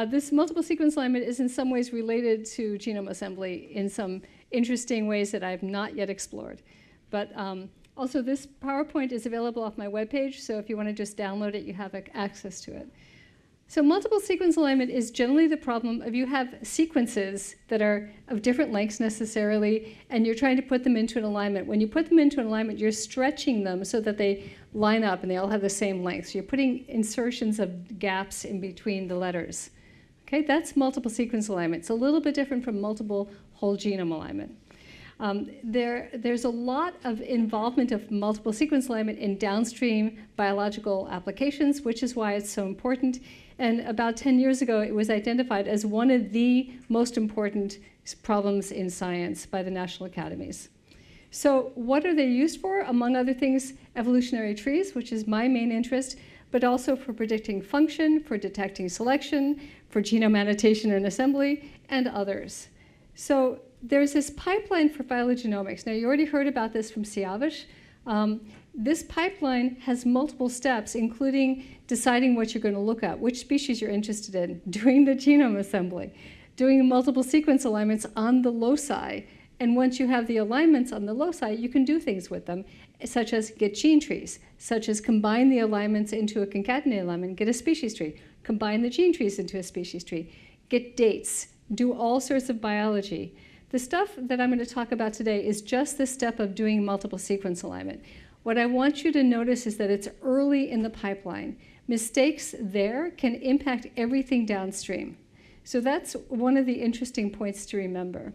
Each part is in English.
This multiple sequence alignment is in some ways related to genome assembly in some interesting ways that I have not yet explored. But also, this PowerPoint is available off my webpage, so if you want to just download it, you have access to it. So multiple sequence alignment is generally the problem of you have sequences that are of different lengths necessarily, and you're trying to put them into an alignment. When you put them into an alignment, you're stretching them so that they line up and they all have the same length. So you're putting insertions of gaps in between the letters. Okay, that's multiple sequence alignment. It's a little bit different from multiple whole genome alignment. There's a lot of involvement of multiple sequence alignment in downstream biological applications, which is why it's so important. And about 10 years ago, it was identified as one of the most important problems in science by the national academies. So what are they used for? Among other things, evolutionary trees, which is my main interest, but also for predicting function, for detecting selection, for genome annotation and assembly, and others. So there's this pipeline for phylogenomics. Now, you already heard about this from Siavish. This pipeline has multiple steps, including deciding what you're going to look at, which species you're interested in, doing the genome assembly, doing multiple sequence alignments on the loci. And once you have the alignments on the loci, you can do things with them, such as get gene trees, such as combine the alignments into a concatenated alignment, get a species tree, combine the gene trees into a species tree, get dates, do all sorts of biology. The stuff that I'm going to talk about today is just the step of doing multiple sequence alignment. What I want you to notice is that it's early in the pipeline. Mistakes there can impact everything downstream. So that's one of the interesting points to remember.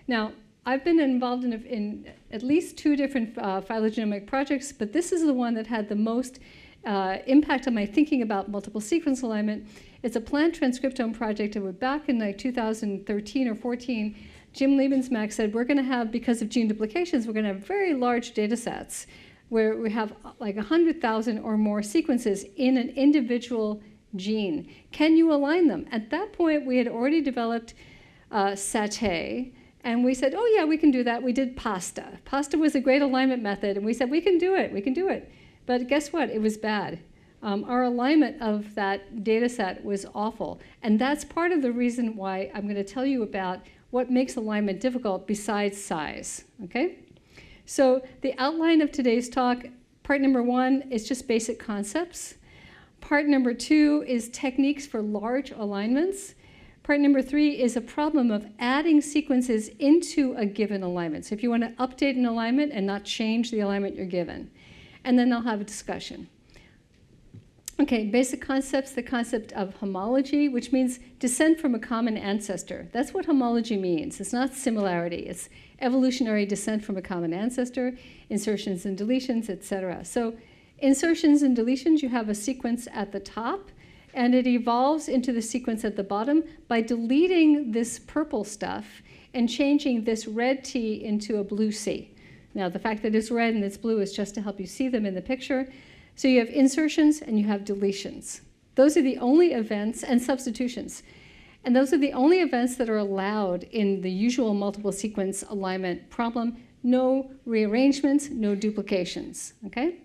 Now, I've been involved in at least 2 different phylogenomic projects, but this is the one that had the most impact on my thinking about multiple sequence alignment. It's a plant transcriptome project, and back in like 2013 or 14, Jim Liebensmack said, we're going to have, because of gene duplications, we're going to have very large data sets where we have like 100,000 or more sequences in an individual gene. Can you align them? At that point, we had already developed Saleh, and we said, oh yeah, we can do that. We did PASTA. PASTA was a great alignment method, and we said, we can do it, we can do it. But guess what? It was bad. Our alignment of that data set was awful. And that's part of the reason why I'm going to tell you about what makes alignment difficult besides size, okay? So the outline of today's talk, part number 1 is just basic concepts. Part number 2 is techniques for large alignments. Part number 3 is a problem of adding sequences into a given alignment. So if you want to update an alignment and not change the alignment you're given. And then I'll have a discussion. Okay, basic concepts, the concept of homology, which means descent from a common ancestor. That's what homology means. It's not similarity. It's evolutionary descent from a common ancestor, insertions and deletions, etc. So insertions and deletions, you have a sequence at the top, and it evolves into the sequence at the bottom by deleting this purple stuff and changing this red T into a blue C. Now, the fact that it's red and it's blue is just to help you see them in the picture. So you have insertions and you have deletions. Those are the only events, and substitutions. And those are the only events that are allowed in the usual multiple sequence alignment problem. No rearrangements, no duplications, okay?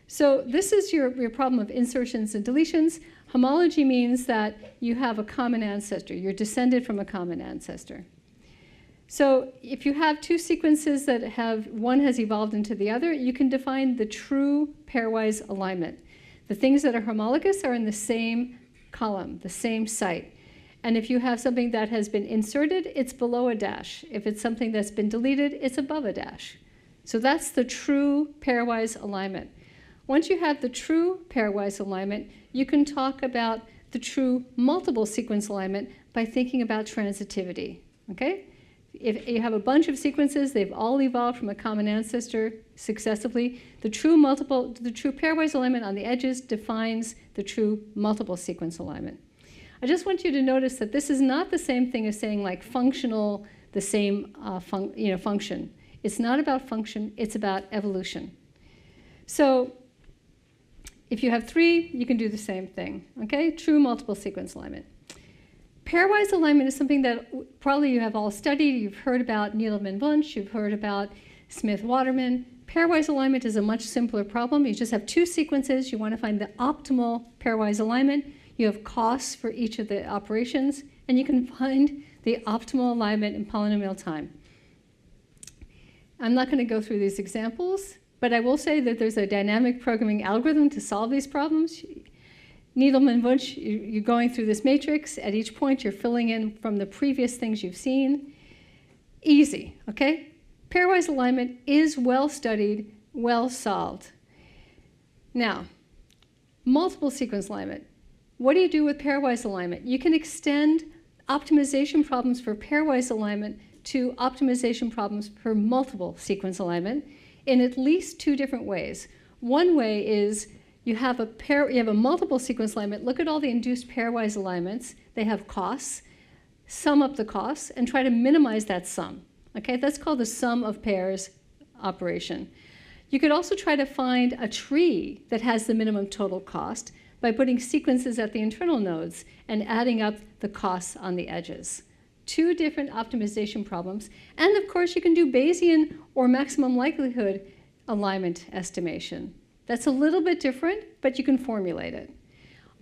So this is your problem of insertions and deletions. Homology means that you have a common ancestor. You're descended from a common ancestor. So if you have 2 sequences that have, one has evolved into the other, you can define the true pairwise alignment. The things that are homologous are in the same column, the same site. And if you have something that has been inserted, it's below a dash. If it's something that's been deleted, it's above a dash. So that's the true pairwise alignment. Once you have the true pairwise alignment, you can talk about the true multiple sequence alignment by thinking about transitivity, okay? If you have a bunch of sequences, they've all evolved from a common ancestor successively. The true pairwise alignment on the edges defines the true multiple sequence alignment. I just want you to notice that this is not the same thing as saying like functional, the same function. It's not about function, it's about evolution. So if you have 3, you can do the same thing, okay? True multiple sequence alignment. Pairwise alignment is something that probably you have all studied. You've heard about Needleman-Wunsch. You've heard about Smith-Waterman. Pairwise alignment is a much simpler problem. You just have 2 sequences. You want to find the optimal pairwise alignment. you have costs for each of the operations, and you can find the optimal alignment in polynomial time. I'm not going to go through these examples, but I will say that there's a dynamic programming algorithm to solve these problems. Needleman-Wunsch, you're going through this matrix. At each point, you're filling in from the previous things you've seen. Easy, okay? Pairwise alignment is well studied, well solved. Now, multiple sequence alignment. What do you do with pairwise alignment? You can extend optimization problems for pairwise alignment to optimization problems for multiple sequence alignment in at least two different ways. One way is you have a multiple sequence alignment. Look at all the induced pairwise alignments. They have costs. Sum up the costs and try to minimize that sum. Okay, that's called the sum of pairs operation. You could also try to find a tree that has the minimum total cost by putting sequences at the internal nodes and adding up the costs on the edges. Two different optimization problems. And of course, you can do Bayesian or maximum likelihood alignment estimation. That's a little bit different, but you can formulate it.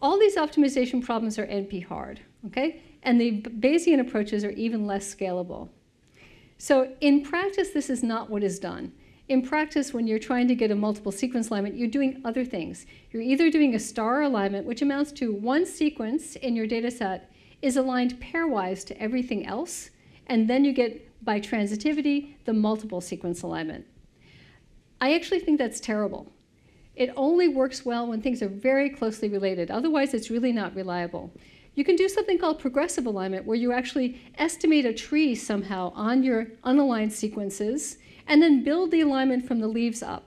All these optimization problems are NP hard, okay? And the Bayesian approaches are even less scalable. So in practice, this is not what is done. In practice, when you're trying to get a multiple sequence alignment, you're doing other things. You're either doing a star alignment, which amounts to one sequence in your data set is aligned pairwise to everything else, and then you get, by transitivity, the multiple sequence alignment. I actually think that's terrible. It only works well when things are very closely related. Otherwise, it's really not reliable. You can do something called progressive alignment, where you actually estimate a tree somehow on your unaligned sequences, and then build the alignment from the leaves up.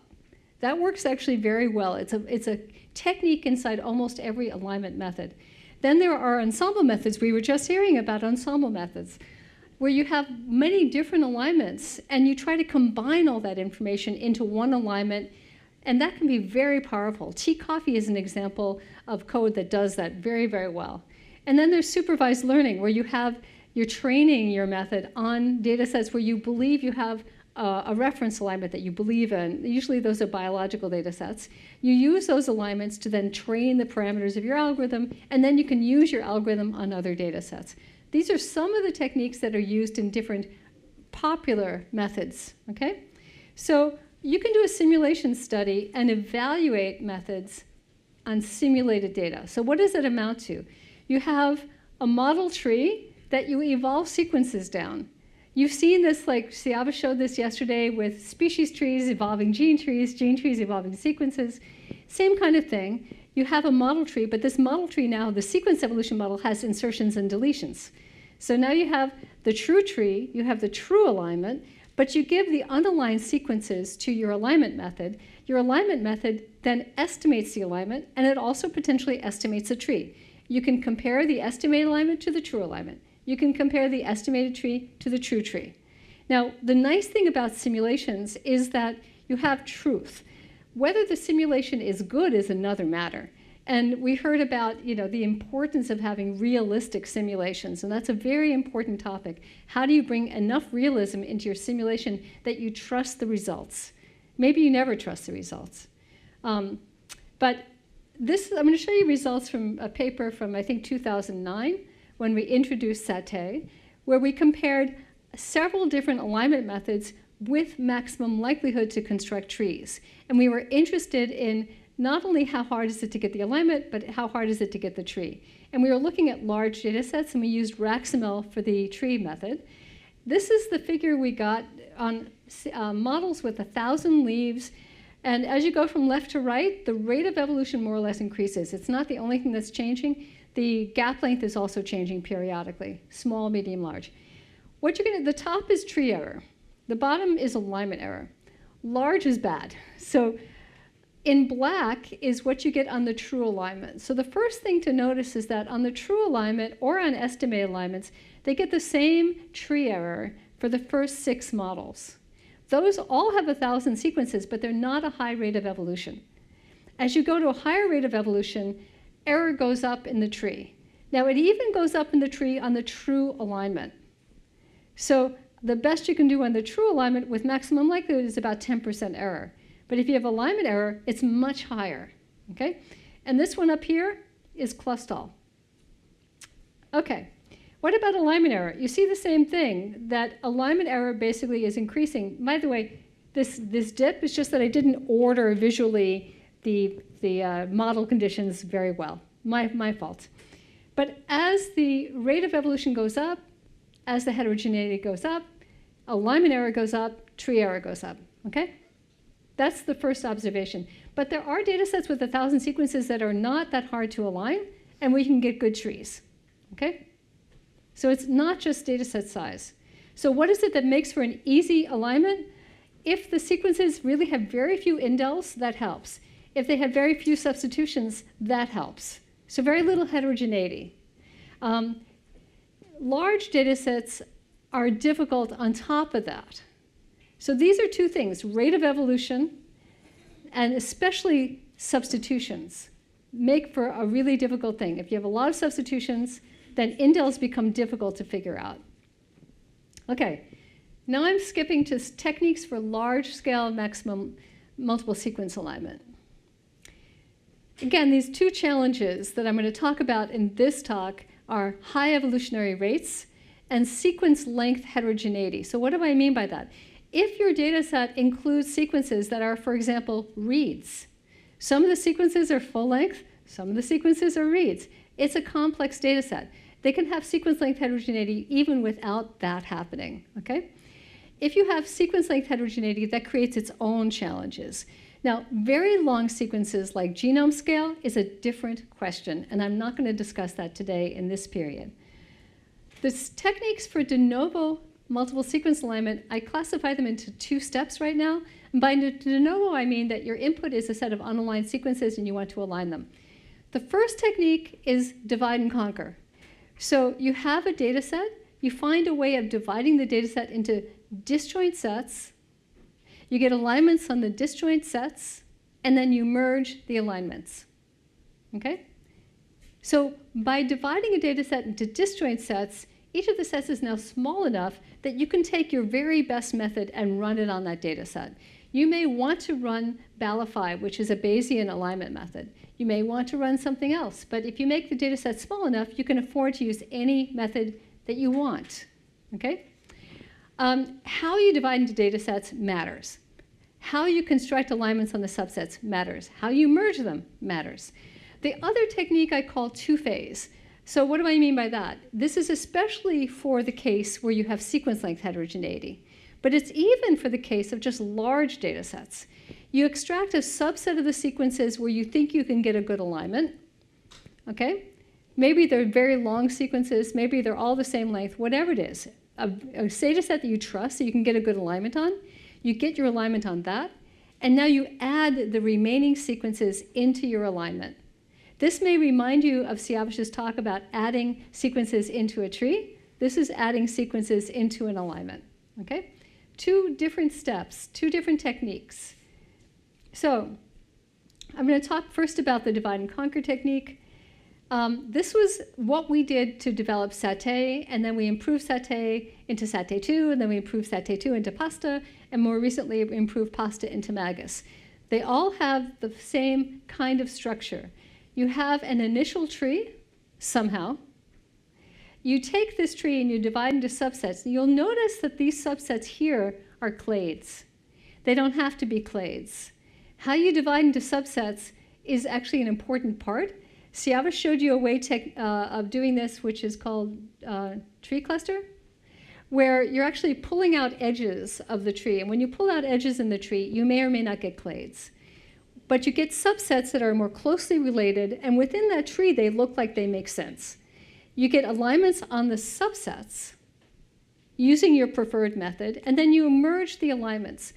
That works actually very well. It's a technique inside almost every alignment method. Then there are ensemble methods. We were just hearing about ensemble methods, where you have many different alignments, and you try to combine all that information into one alignment, and that can be very powerful. T-Coffee is an example of code that does that very, very well. And then there's supervised learning, where you're training your method on data sets where you believe you have a reference alignment that you believe in. Usually those are biological data sets. You use those alignments to then train the parameters of your algorithm, and then you can use your algorithm on other data sets. These are some of the techniques that are used in different popular methods, okay? So you can do a simulation study and evaluate methods on simulated data. So what does it amount to? You have a model tree that you evolve sequences down. You've seen this, like Siava showed this yesterday with species trees evolving gene trees evolving sequences. Same kind of thing. You have a model tree, but this model tree now, the sequence evolution model, has insertions and deletions. So now you have the true tree, you have the true alignment, but you give the unaligned sequences to your alignment method. Your alignment method then estimates the alignment, and it also potentially estimates a tree. You can compare the estimated alignment to the true alignment. You can compare the estimated tree to the true tree. Now, the nice thing about simulations is that you have truth. Whether the simulation is good is another matter. And we heard about, the importance of having realistic simulations, and that's a very important topic. How do you bring enough realism into your simulation that you trust the results? Maybe you never trust the results. But this, I'm going to show you results from a paper from, I think, 2009, when we introduced SATE, where we compared several different alignment methods with maximum likelihood to construct trees. And we were interested in not only how hard is it to get the alignment, but how hard is it to get the tree. And we were looking at large data sets, and we used RAxML for the tree method. This is the figure we got on models with 1,000 leaves. And as you go from left to right, the rate of evolution more or less increases. It's not the only thing that's changing. The gap length is also changing periodically, small, medium, large. The top is tree error. The bottom is alignment error. Large is bad. So in black is what you get on the true alignment. So the first thing to notice is that on the true alignment or on estimated alignments, they get the same tree error for the first 6 models. Those all have 1,000 sequences, but they're not a high rate of evolution. As you go to a higher rate of evolution, error goes up in the tree. Now, it even goes up in the tree on the true alignment. So the best you can do on the true alignment with maximum likelihood is about 10% error. But if you have alignment error, it's much higher, okay? And this one up here is Clustal. Okay. What about alignment error? You see the same thing, that alignment error basically is increasing. By the way, this dip is just that I didn't order visually the model conditions very well. My fault. But as the rate of evolution goes up, as the heterogeneity goes up, alignment error goes up, tree error goes up, okay? That's the first observation. But there are data sets with 1,000 sequences that are not that hard to align, and we can get good trees, okay? So it's not just data set size. So what is it that makes for an easy alignment? If the sequences really have very few indels, that helps. If they have very few substitutions, that helps. So very little heterogeneity. Large data sets are difficult on top of that. So these are two things, rate of evolution and especially substitutions make for a really difficult thing. If you have a lot of substitutions, then indels become difficult to figure out. Okay, now I'm skipping to techniques for large-scale maximum multiple sequence alignment. Again, these two challenges that I'm going to talk about in this talk are high evolutionary rates and sequence length heterogeneity. So what do I mean by that? If your data set includes sequences that are, for example, reads, some of the sequences are full length, some of the sequences are reads. It's a complex data set. They can have sequence length heterogeneity even without that happening, okay? If you have sequence length heterogeneity, that creates its own challenges. Now, very long sequences like genome scale is a different question, and I'm not going to discuss that today in this period. The techniques for de novo multiple sequence alignment, I classify them into two steps right now. And by de novo, I mean that your input is a set of unaligned sequences and you want to align them. The first technique is divide and conquer. So you have a data set, you find a way of dividing the data set into disjoint sets, you get alignments on the disjoint sets, and then you merge the alignments, okay? So by dividing a data set into disjoint sets, each of the sets is now small enough that you can take your very best method and run it on that data set. You may want to run BAli-Phy, which is a Bayesian alignment method. You may want to run something else, but if you make the data set small enough, you can afford to use any method that you want, okay? How you divide into data sets matters. How you construct alignments on the subsets matters. How you merge them matters. The other technique I call two-phase. So what do I mean by that? This is especially for the case where you have sequence length heterogeneity, but it's even for the case of just large data sets. You extract a subset of the sequences where you think you can get a good alignment, okay? Maybe they're very long sequences, maybe they're all the same length, whatever it is. A data set that you trust that you can get a good alignment on, you get your alignment on that, and now you add the remaining sequences into your alignment. This may remind you of Siavash's talk about adding sequences into a tree. This is adding sequences into an alignment, okay? Two different steps, two different techniques. So I'm going to talk first about the divide and conquer technique. This was what we did to develop Satay, and then we improved Satay into Satay 2, and then we improved Satay 2 into Pasta, and more recently improved Pasta into MAGUS. They all have the same kind of structure. You have an initial tree, somehow. You take this tree and you divide into subsets. You'll notice that these subsets here are clades. They don't have to be clades. How you divide into subsets is actually an important part. Siavash showed you a way of doing this, which is called tree cluster, where you're actually pulling out edges of the tree. And when you pull out edges in the tree, you may or may not get clades. But you get subsets that are more closely related, and within that tree, they look like they make sense. You get alignments on the subsets using your preferred method, and then you merge the alignments.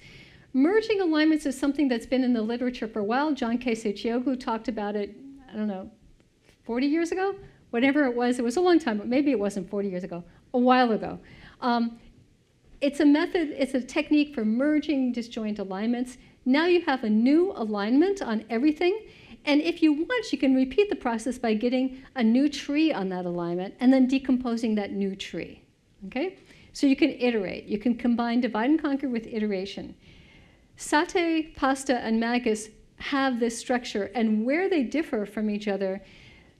Merging alignments is something that's been in the literature for a while. John K. Sechioglu talked about it, I don't know, 40 years ago? Whatever it was a long time, but maybe it wasn't 40 years ago, a while ago. It's a method, it's a technique for merging disjoint alignments. Now you have a new alignment on everything, and if you want, you can repeat the process by getting a new tree on that alignment and then decomposing that new tree, okay? So you can iterate. You can combine divide and conquer with iteration. Satay, Pasta, and MAGUS have this structure, and where they differ from each other,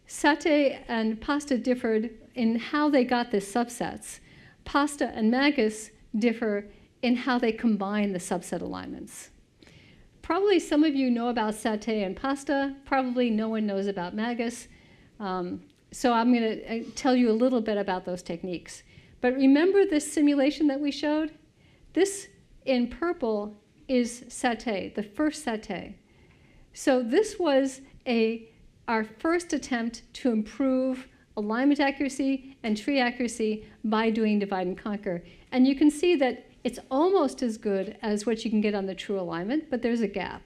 Satay and Pasta differed in how they got the subsets. Pasta and MAGUS differ in how they combine the subset alignments. Probably some of you know about Satay and Pasta. Probably no one knows about MAGUS. So I'm going to tell you a little bit about those techniques. But remember this simulation that we showed? This in purple is Satay, the first Satay. So this was our first attempt to improve alignment accuracy and tree accuracy by doing divide and conquer. And you can see that it's almost as good as what you can get on the true alignment, but there's a gap.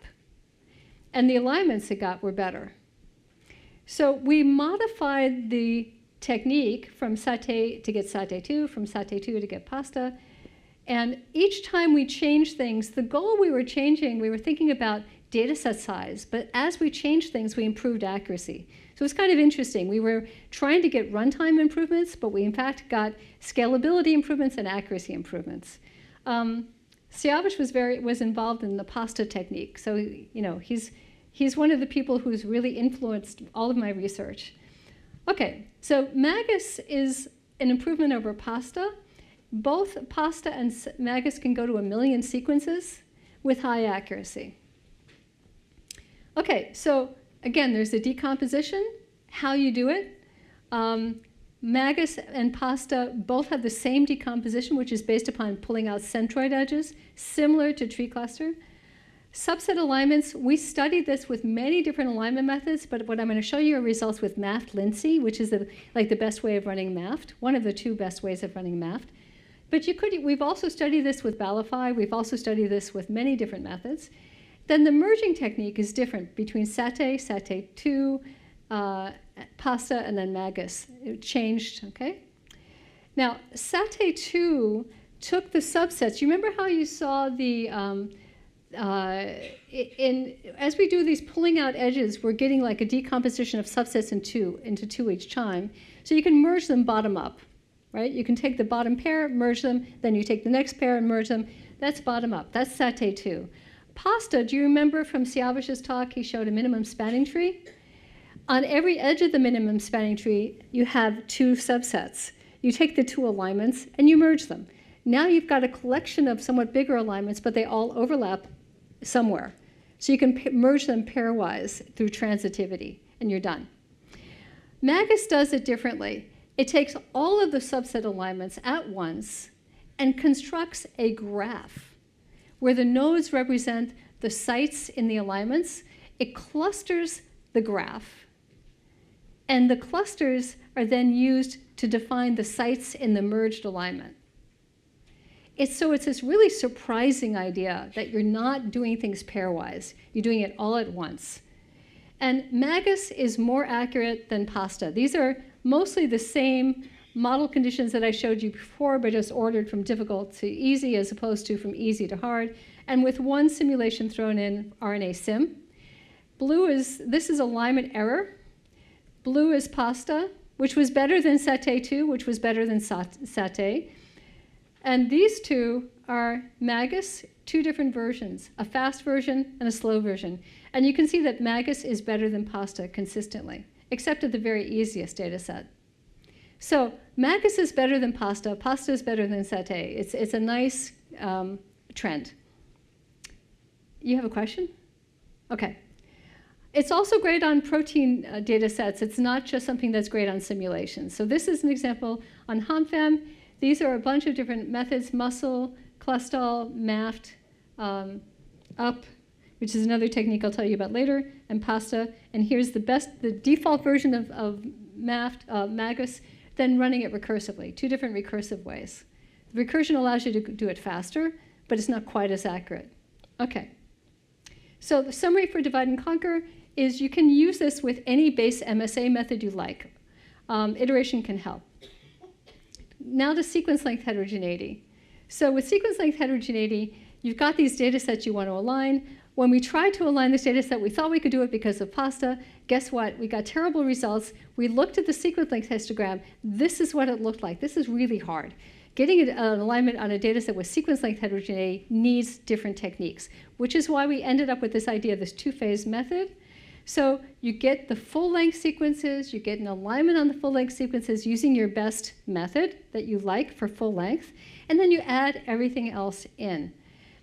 And the alignments it got were better. So we modified the technique from Satay to get Satay 2, from Satay 2 to get Pasta. And each time we changed things, the goal we were changing, we were thinking about data set size, but as we changed things, we improved accuracy. So it's kind of interesting. We were trying to get runtime improvements, but we in fact got scalability improvements and accuracy improvements. Siavash was involved in the Pasta technique. So he's one of the people who's really influenced all of my research. Okay, so MAGUS is an improvement over Pasta. Both Pasta and MAGUS can go to 1 million sequences with high accuracy. Okay, so again, there's a decomposition, how you do it. MAGUS and Pasta both have the same decomposition, which is based upon pulling out centroid edges, similar to tree cluster. Subset alignments, we studied this with many different alignment methods, but what I'm going to show you are results with MAFT-Lindsay, which is the best way of running MAFT, one of the 2 best ways of running MAFT. But we've also studied this with BAli-Phy. We've also studied this with many different methods. Then the merging technique is different between Satay, Satay 2, Pasta, and then MAGUS. It changed, okay? Now, Satay 2 took the subsets. You remember how you saw the, as we do these pulling out edges, we're getting like a decomposition of subsets into 2 each time. So you can merge them bottom up, right? You can take the bottom pair, merge them, then you take the next pair and merge them. That's bottom up. That's Satay 2. Pasta, do you remember from Siavash's talk, he showed a minimum spanning tree? On every edge of the minimum spanning tree, you have 2 subsets. You take the 2 alignments and you merge them. Now you've got a collection of somewhat bigger alignments, but they all overlap somewhere. So you can merge them pairwise through transitivity, and you're done. MAGUS does it differently. It takes all of the subset alignments at once and constructs a graph where the nodes represent the sites in the alignments. It clusters the graph, and the clusters are then used to define the sites in the merged alignment. So it's this really surprising idea that you're not doing things pairwise. You're doing it all at once. And MAGUS is more accurate than Pasta. These are mostly the same model conditions that I showed you before, but just ordered from difficult to easy as opposed to from easy to hard, and with one simulation thrown in, RNA sim. This is alignment error. Blue is Pasta, which was better than Satay 2, which was better than Satay. And these 2 are MAGUS, 2 different versions, a fast version and a slow version. And you can see that MAGUS is better than Pasta consistently, except at the very easiest data set. So MAGUS is better than Pasta. Pasta is better than Satay. It's a nice trend. You have a question? Okay. It's also great on protein data sets. It's not just something that's great on simulations. So this is an example on HOMFEM. These are a bunch of different methods: muscle, Clustal, MAFT, UP, which is another technique I'll tell you about later, and Pasta. And here's the default version of MAGUS, then running it recursively, 2 different recursive ways. The recursion allows you to do it faster, but it's not quite as accurate. Okay. So the summary for divide and conquer is you can use this with any base MSA method you like. Iteration can help. Now to sequence length heterogeneity. So with sequence length heterogeneity, you've got these data sets you want to align. When we tried to align this data set, we thought we could do it because of Pasta. Guess what? We got terrible results. We looked at the sequence length histogram. This is what it looked like. This is really hard. Getting an alignment on a data set with sequence length heterogeneity needs different techniques, which is why we ended up with this idea of this 2-phase method. So you get the full-length sequences, you get an alignment on the full-length sequences using your best method that you like for full length, and then you add everything else in.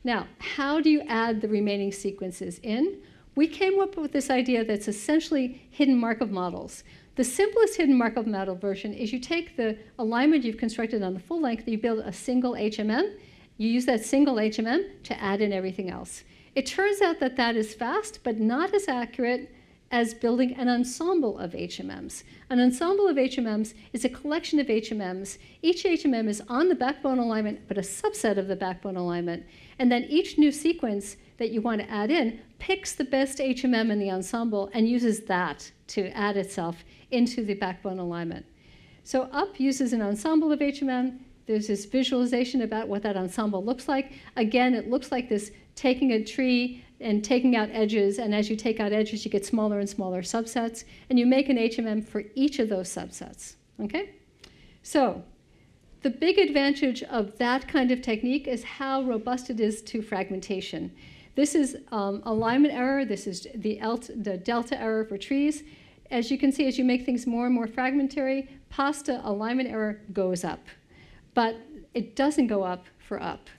Now, how do you add the remaining sequences in? We came up with this idea that's essentially hidden Markov models. The simplest hidden Markov model version is you take the alignment you've constructed on the full length, you build a single HMM, you use that single HMM to add in everything else. It turns out that that is fast, but not as accurate as building an ensemble of HMMs. An ensemble of HMMs is a collection of HMMs. Each HMM is on the backbone alignment, but a subset of the backbone alignment. And then each new sequence that you want to add in picks the best HMM in the ensemble and uses that to add itself into the backbone alignment. So UP uses an ensemble of HMM. There's this visualization about what that ensemble looks like. Again, it looks like this taking a tree and taking out edges, and as you take out edges, you get smaller and smaller subsets, and you make an HMM for each of those subsets, okay? So the big advantage of that kind of technique is how robust it is to fragmentation. This is alignment error. This is the delta error for trees. As you can see, as you make things more and more fragmentary, pasta alignment error goes up, but it doesn't go up for UP.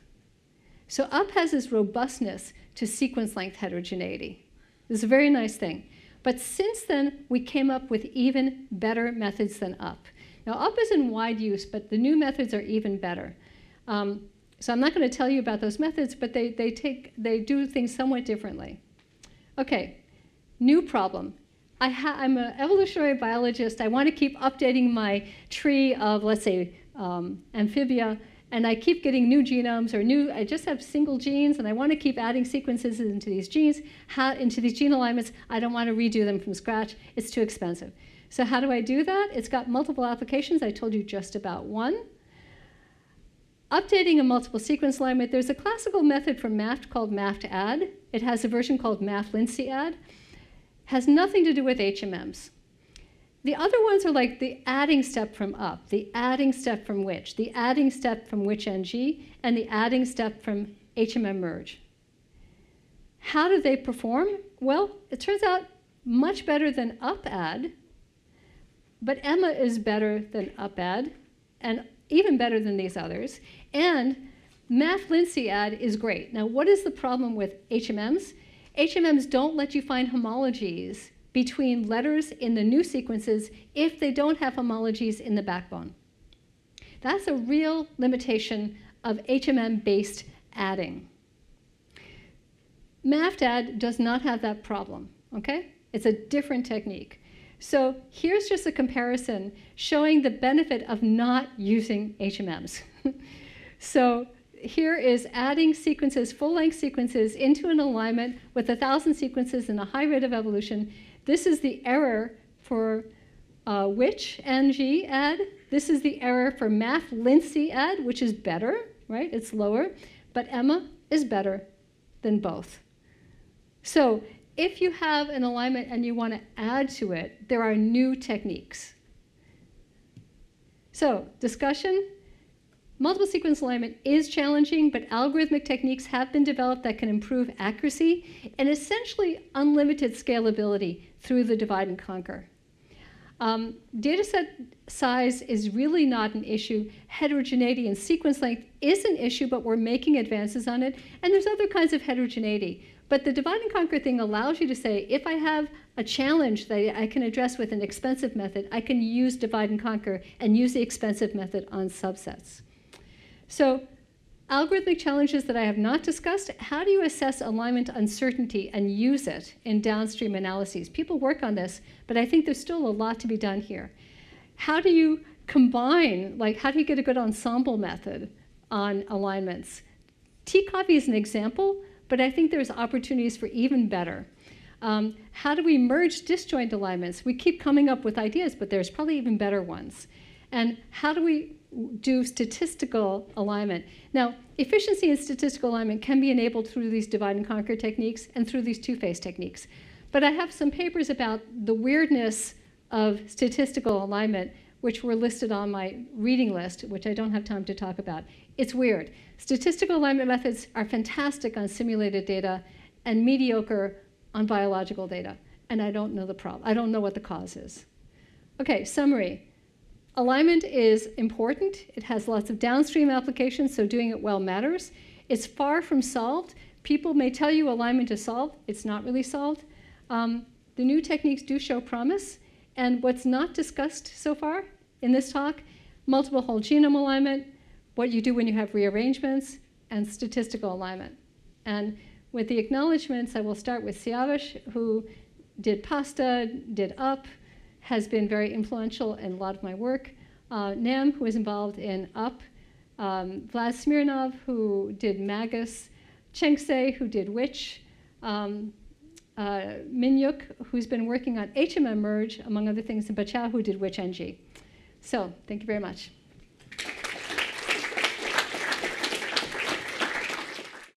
So UP has this robustness to sequence length heterogeneity. This is a very nice thing. But since then, we came up with even better methods than UP. Now, UP is in wide use, but the new methods are even better. So I'm not going to tell you about those methods, but they do things somewhat differently. Okay, new problem. I'm an evolutionary biologist. I want to keep updating my tree of, let's say, amphibia, and I keep getting new genomes or I just have single genes, and I want to keep adding sequences into these genes, into these gene alignments. I don't want to redo them from scratch. It's too expensive. So how do I do that? It's got multiple applications. I told you just about one. Updating a multiple sequence alignment, there's a classical method from MAFT called MAFT-add. It has a version called MAFT-Lindsay-add. Has nothing to do with HMMs. The other ones are like the adding step from UP, the adding step from which, the adding step from which NG, and the adding step from HMM merge. How do they perform? Well, it turns out much better than UP-add, but Emma is better than UP-add, and even better than these others. And MAFT-Lindsay-add is great. Now, what is the problem with HMMs? HMMs don't let you find homologies between letters in the new sequences if they don't have homologies in the backbone. That's a real limitation of HMM-based adding. MAFT-add does not have that problem, okay? It's a different technique. So here's just a comparison showing the benefit of not using HMMs. So here is adding sequences, full-length sequences, into an alignment with 1,000 sequences in a high rate of evolution. This is the error for which NG add. This is the error for MAFT-Lindsay add, which is better, right? It's lower, but Emma is better than both. So if you have an alignment and you want to add to it, there are new techniques. So discussion. Multiple sequence alignment is challenging, but algorithmic techniques have been developed that can improve accuracy and essentially unlimited scalability through the divide and conquer. Dataset size is really not an issue. Heterogeneity and sequence length is an issue, but we're making advances on it. And there's other kinds of heterogeneity. But the divide and conquer thing allows you to say, if I have a challenge that I can address with an expensive method, I can use divide and conquer and use the expensive method on subsets. So algorithmic challenges that I have not discussed, how do you assess alignment uncertainty and use it in downstream analyses? People work on this, but I think there's still a lot to be done here. How do you combine, like how do you get a good ensemble method on alignments? T-copy is an example, but I think there's opportunities for even better. How do we merge disjoint alignments? We keep coming up with ideas, but there's probably even better ones. And how do we do statistical alignment? Now, efficiency in statistical alignment can be enabled through these divide and conquer techniques and through these two-phase techniques. But I have some papers about the weirdness of statistical alignment, which were listed on my reading list, which I don't have time to talk about. It's weird. Statistical alignment methods are fantastic on simulated data and mediocre on biological data. and I don't know the problem. I don't know what the cause is. Okay, summary. Alignment is important. It has lots of downstream applications, so doing it well matters. It's far from solved. People may tell you alignment is solved. It's not really solved. The new techniques do show promise. And what's not discussed so far in this talk, multiple whole genome alignment, what you do when you have rearrangements, and statistical alignment. And with the acknowledgements, I will start with Siavash, who did PASTA, did UP, has been very influential in a lot of my work. Nem, who is involved in UP, Vlad Smirnov, who did MAGUS, Chengse, who did WICH, Minyuk, who's been working on HMM merge, among other things, and Bachao, who did WICH-NG. So, thank you very much.